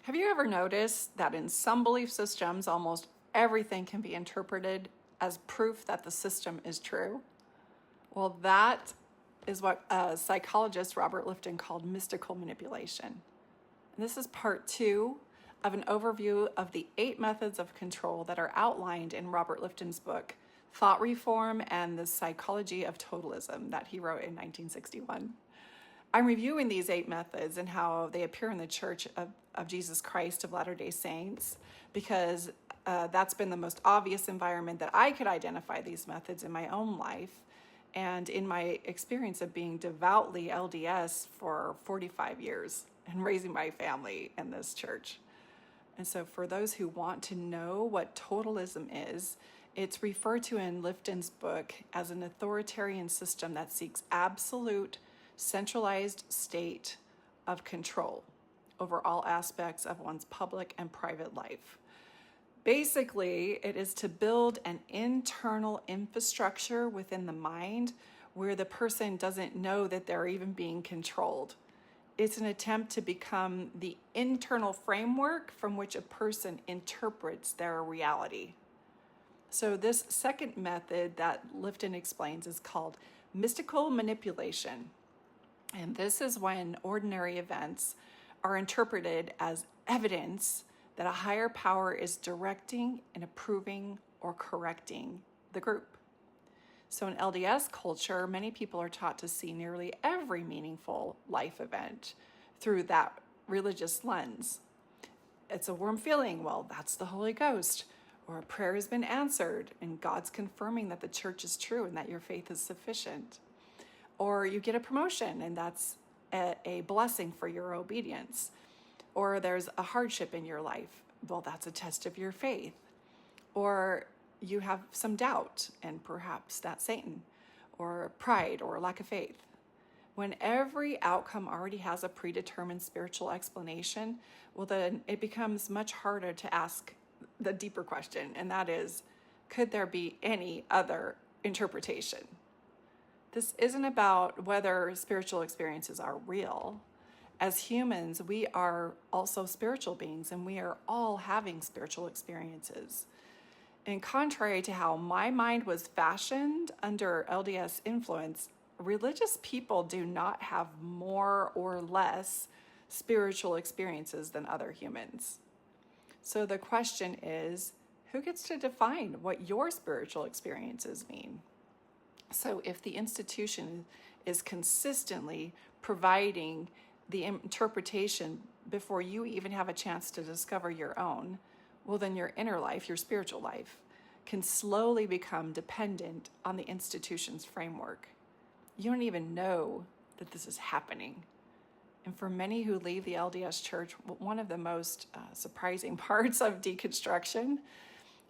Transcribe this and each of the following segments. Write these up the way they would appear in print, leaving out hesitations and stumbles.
Have you ever noticed that in some belief systems, almost everything can be interpreted as proof that the system is true? Well, that is what psychologist Robert Lifton called mystical manipulation. And this is part 2 of an overview of the 8 methods of control that are outlined in Robert Lifton's book, Thought Reform and the Psychology of Totalism, that he wrote in 1961. I'm reviewing these 8 methods and how they appear in the Church of Jesus Christ of Latter-day Saints because that's been the most obvious environment that I could identify these methods in my own life and in my experience of being devoutly LDS for 45 years and raising my family in this church. And so for those who want to know what totalism is, it's referred to in Lifton's book as an authoritarian system that seeks absolute centralized state of control over all aspects of one's public and private life. Basically, it is to build an internal infrastructure within the mind where the person doesn't know that they're even being controlled. It's an attempt to become the internal framework from which a person interprets their reality. So this second method that Lifton explains is called mystical manipulation. And this is when ordinary events are interpreted as evidence that a higher power is directing and approving or correcting the group. So in LDS culture, many people are taught to see nearly every meaningful life event through that religious lens. It's a warm feeling, well, that's the Holy Ghost, or a prayer has been answered and God's confirming that the church is true and that your faith is sufficient. Or you get a promotion and that's a blessing for your obedience. Or there's a hardship in your life. Well, that's a test of your faith. Or you have some doubt and perhaps that's Satan, or pride or lack of faith. When every outcome already has a predetermined spiritual explanation, well, then it becomes much harder to ask the deeper question, and that is, could there be any other interpretation? This isn't about whether spiritual experiences are real. As humans, we are also spiritual beings, and we are all having spiritual experiences. And contrary to how my mind was fashioned under LDS influence, religious people do not have more or less spiritual experiences than other humans. So the question is, who gets to define what your spiritual experiences mean? So if the institution is consistently providing the interpretation before you even have a chance to discover your own, well, then your inner life, your spiritual life, can slowly become dependent on the institution's framework. You don't even know that this is happening. And for many who leave the LDS Church, one of the most surprising parts of deconstruction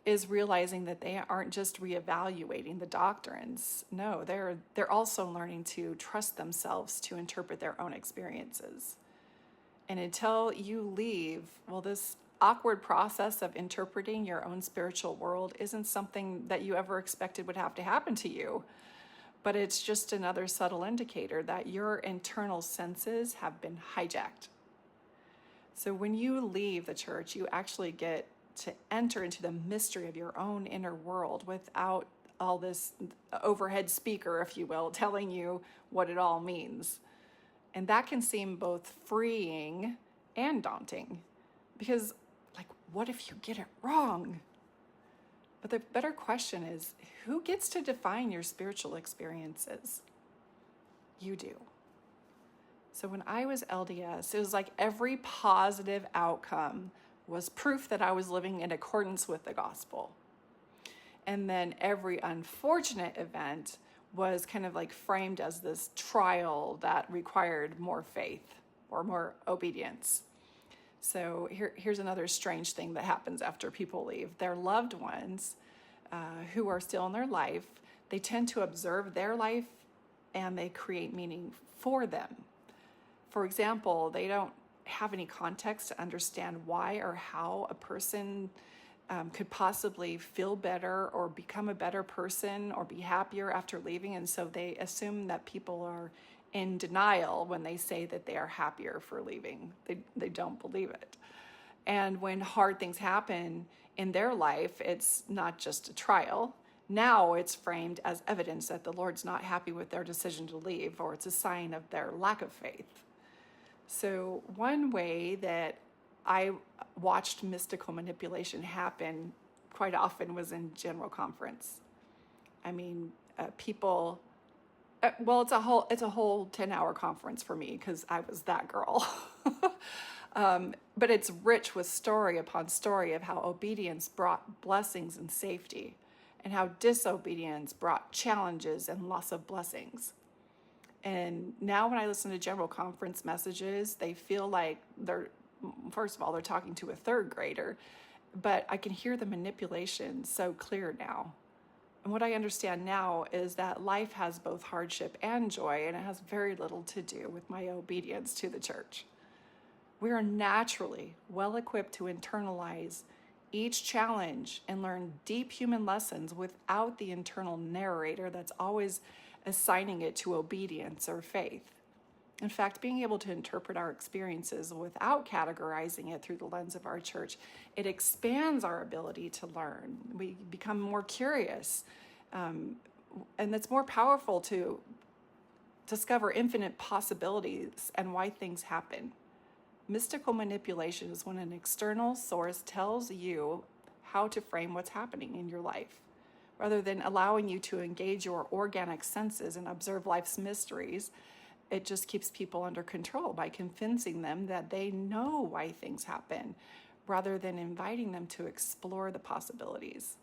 is realizing that they aren't just reevaluating the doctrines. No, they're also learning to trust themselves to interpret their own experiences. And until you leave, well, this awkward process of interpreting your own spiritual world isn't something that you ever expected would have to happen to you. But it's just another subtle indicator that your internal senses have been hijacked. So when you leave the church, you actually get to enter into the mystery of your own inner world without all this overhead speaker, if you will, telling you what it all means. And that can seem both freeing and daunting because, like, what if you get it wrong? But the better question is, who gets to define your spiritual experiences? You do. So when I was LDS, it was like every positive outcome was proof that I was living in accordance with the gospel. And then every unfortunate event was kind of like framed as this trial that required more faith or more obedience. So here's another strange thing that happens after people leave. Their loved ones who are still in their life, they tend to observe their life and they create meaning for them. For example, they don't have any context to understand why or how a person could possibly feel better or become a better person or be happier after leaving. And so they assume that people are in denial when they say that they are happier for leaving. They don't believe it. And when hard things happen in their life, it's not just a trial. Now it's framed as evidence that the Lord's not happy with their decision to leave, or it's a sign of their lack of faith. So one way that I watched mystical manipulation happen quite often was in general conference. I mean, people. Well, it's a whole 10-hour conference for me because I was that girl. But it's rich with story upon story of how obedience brought blessings and safety, and how disobedience brought challenges and loss of blessings. And now when I listen to general conference messages, they feel like first of all, they're talking to a third grader, but I can hear the manipulation so clear now. And what I understand now is that life has both hardship and joy, and it has very little to do with my obedience to the church. We are naturally well equipped to internalize each challenge and learn deep human lessons without the internal narrator that's always assigning it to obedience or faith. In fact, being able to interpret our experiences without categorizing it through the lens of our church, it expands our ability to learn. We become more curious, and it's more powerful to discover infinite possibilities and why things happen. Mystical manipulation is when an external source tells you how to frame what's happening in your life, rather than allowing you to engage your organic senses and observe life's mysteries. It just keeps people under control by convincing them that they know why things happen, rather than inviting them to explore the possibilities.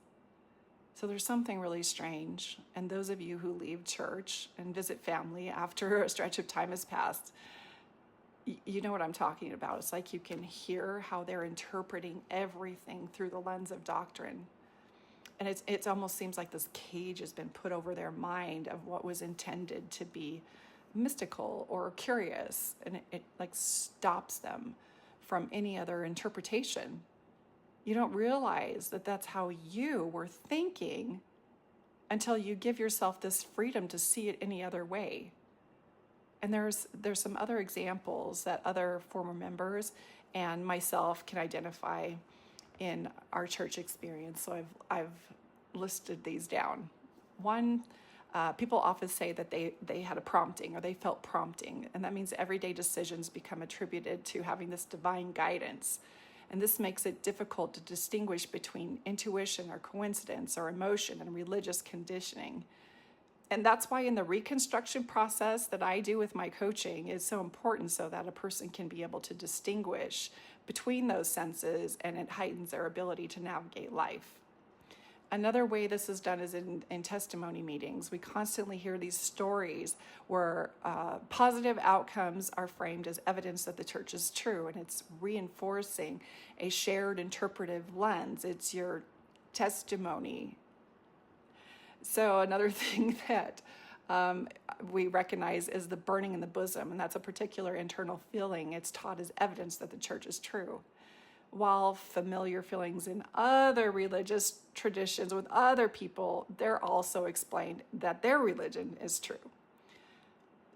So there's something really strange. And those of you who leave church and visit family after a stretch of time has passed, you know what I'm talking about. It's like you can hear how they're interpreting everything through the lens of doctrine. And it almost seems like this cage has been put over their mind of what was intended to be mystical or curious, and it like stops them from any other interpretation. You don't realize that that's how you were thinking until you give yourself this freedom to see it any other way. And there's some other examples that other former members and myself can identify in our church experience. So I've listed these down. One, people often say that they had a prompting, or they felt prompting, and that means everyday decisions become attributed to having this divine guidance. And this makes it difficult to distinguish between intuition or coincidence or emotion and religious conditioning. And that's why in the reconstruction process that I do with my coaching is so important, so that a person can be able to distinguish between those senses, and it heightens their ability to navigate life. Another way this is done is in testimony meetings. We constantly hear these stories where positive outcomes are framed as evidence that the church is true, and it's reinforcing a shared interpretive lens. It's your testimony. So another thing that we recognize is the burning in the bosom, and that's a particular internal feeling. It's taught as evidence that the church is true. While familiar feelings in other religious traditions with other people, they're also explained that their religion is true.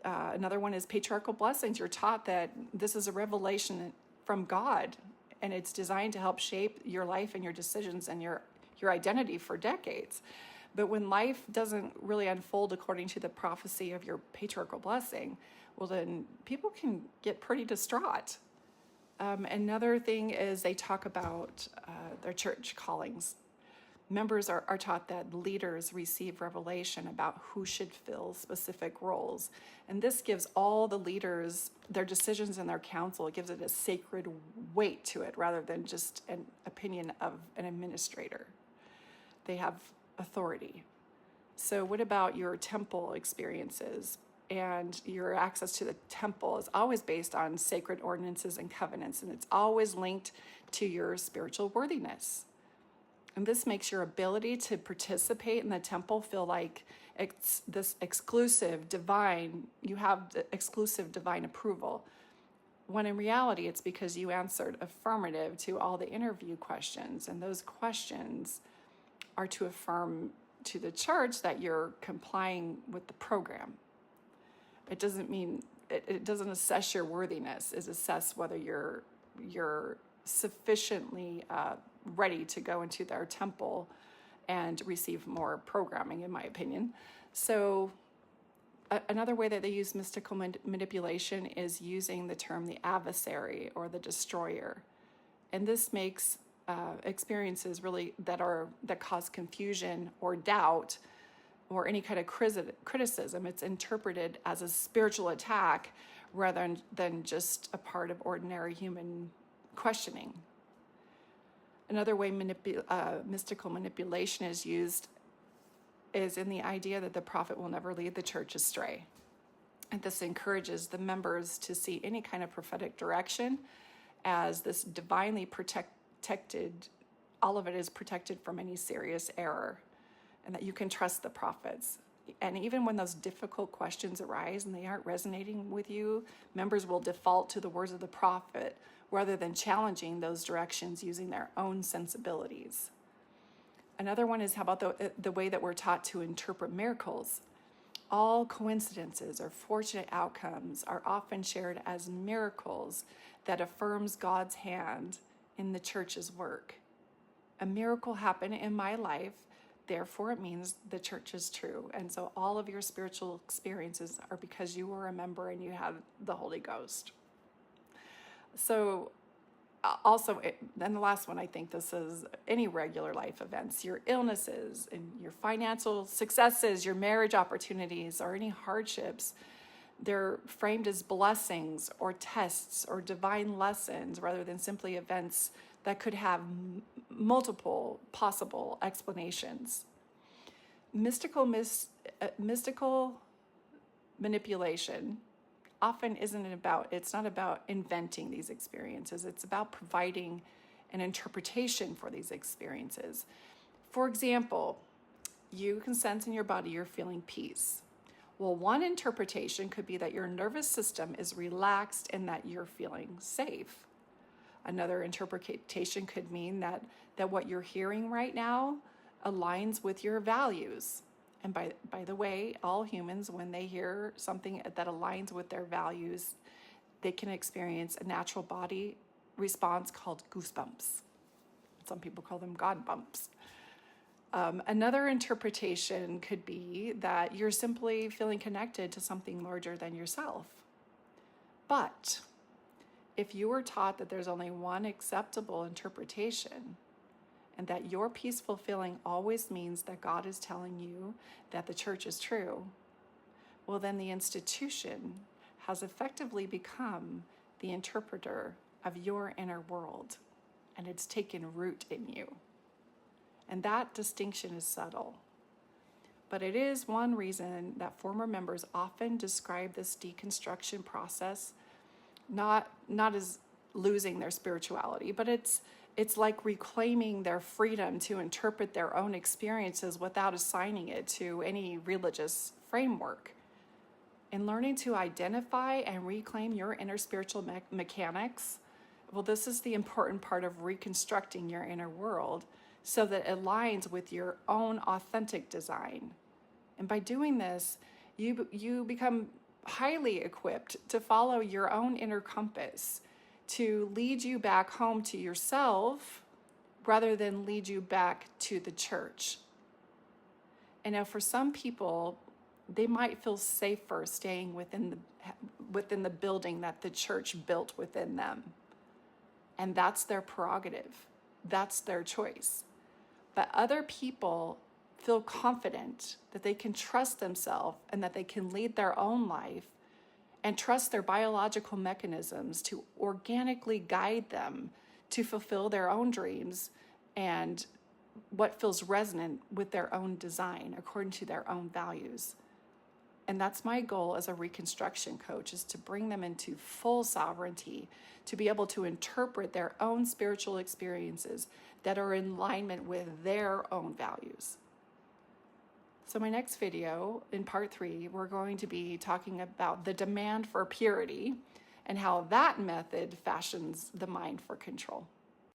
Another one is patriarchal blessings. You're taught that this is a revelation from God, and it's designed to help shape your life and your decisions and your identity for decades. But when life doesn't really unfold according to the prophecy of your patriarchal blessing, well, then people can get pretty distraught. Another thing is they talk about their church callings. Members are taught that leaders receive revelation about who should fill specific roles. And this gives all the leaders their decisions and their counsel. It gives it a sacred weight to it rather than just an opinion of an administrator. They have authority. So what about your temple experiences? And your access to the temple is always based on sacred ordinances and covenants, and it's always linked to your spiritual worthiness. And this makes your ability to participate in the temple feel like it's this exclusive divine, you have the exclusive divine approval, when in reality it's because you answered affirmative to all the interview questions, and those questions are to affirm to the church that you're complying with the program. It doesn't mean, it doesn't assess your worthiness, it assess whether you're sufficiently ready to go into their temple and receive more programming, in my opinion. So another way that they use mystical manipulation is using the term the adversary or the destroyer. And this makes experiences really that cause confusion or doubt or any kind of criticism. It's interpreted as a spiritual attack rather than just a part of ordinary human questioning. Another way mystical manipulation is used is in the idea that the prophet will never lead the church astray. And this encourages the members to see any kind of prophetic direction as this divinely protected, all of it is protected from any serious error, and that you can trust the prophets. And even when those difficult questions arise and they aren't resonating with you, members will default to the words of the prophet rather than challenging those directions using their own sensibilities. Another one is how about the way that we're taught to interpret miracles. All coincidences or fortunate outcomes are often shared as miracles that affirms God's hand in the church's work. A miracle happened in my life, therefore it means the church is true. And so all of your spiritual experiences are because you were a member and you had the Holy Ghost. So also, then the last one, I think this is any regular life events, your illnesses and your financial successes, your marriage opportunities, or any hardships. They're framed as blessings or tests or divine lessons rather than simply events that could have multiple possible explanations. Mystical manipulation often it's not about inventing these experiences. It's about providing an interpretation for these experiences. For example, you can sense in your body you're feeling peace. Well, one interpretation could be that your nervous system is relaxed and that you're feeling safe. Another interpretation could mean that what you're hearing right now aligns with your values. And by the way, all humans, when they hear something that aligns with their values, they can experience a natural body response called goosebumps. Some people call them God bumps. Another interpretation could be that you're simply feeling connected to something larger than yourself. But if you were taught that there's only one acceptable interpretation, and that your peaceful feeling always means that God is telling you that the church is true, well, then the institution has effectively become the interpreter of your inner world, and it's taken root in you. And that distinction is subtle. But it is one reason that former members often describe this deconstruction process not as losing their spirituality, but it's like reclaiming their freedom to interpret their own experiences without assigning it to any religious framework. In learning to identify and reclaim your inner spiritual mechanics, well, this is the important part of reconstructing your inner world so that it aligns with your own authentic design. And by doing this, you become highly equipped to follow your own inner compass, to lead you back home to yourself rather than lead you back to the church. And now for some people, they might feel safer staying within the building that the church built within them. And that's their prerogative. That's their choice. But other people feel confident that they can trust themselves and that they can lead their own life and trust their biological mechanisms to organically guide them to fulfill their own dreams and what feels resonant with their own design according to their own values. And that's my goal as a reconstruction coach, is to bring them into full sovereignty, to be able to interpret their own spiritual experiences that are in alignment with their own values. So my next video, in part 3, we're going to be talking about the demand for purity and how that method fashions the mind for control.